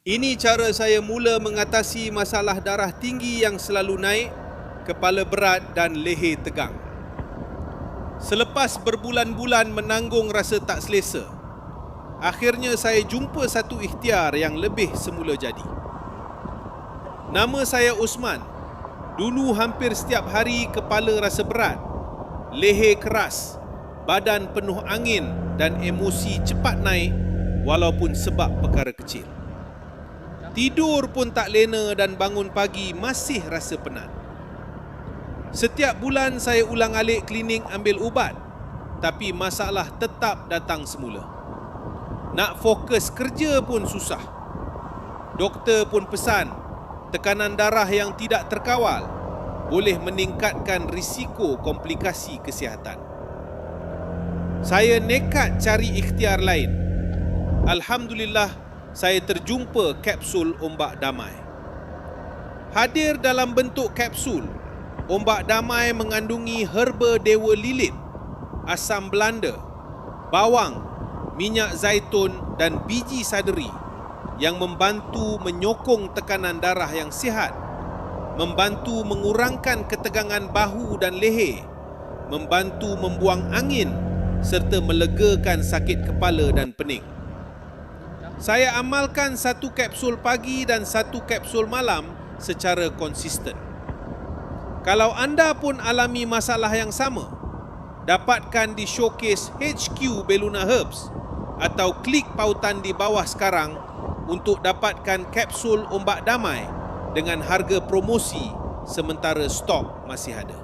Ini cara saya mula mengatasi masalah darah tinggi yang selalu naik, kepala berat dan leher tegang. Selepas berbulan-bulan menanggung rasa tak selesa, akhirnya saya jumpa satu ikhtiar yang lebih semula jadi. Nama saya Osman. Dulu hampir setiap hari kepala rasa berat, leher keras, badan penuh angin dan emosi cepat naik walaupun sebab perkara kecil. Tidur pun tak lena dan bangun pagi masih rasa penat. Setiap bulan saya ulang-alik klinik ambil ubat, tapi masalah tetap datang semula. Nak fokus kerja pun susah. Doktor pun pesan, tekanan darah yang tidak terkawal boleh meningkatkan risiko komplikasi kesihatan. Saya nekat cari ikhtiar lain. Alhamdulillah, saya terjumpa kapsul ombak damai. Hadir dalam bentuk kapsul, ombak damai mengandungi herba dewa lilit, asam Belanda, bawang, minyak zaitun dan biji saderi yang membantu menyokong tekanan darah yang sihat, membantu mengurangkan ketegangan bahu dan leher, membantu membuang angin serta melegakan sakit kepala dan pening. Saya amalkan satu kapsul pagi dan satu kapsul malam secara konsisten. Kalau anda pun alami masalah yang sama, dapatkan di showcase HQ Belluna Herbs atau klik pautan di bawah sekarang untuk dapatkan kapsul ombak damai dengan harga promosi sementara stok masih ada.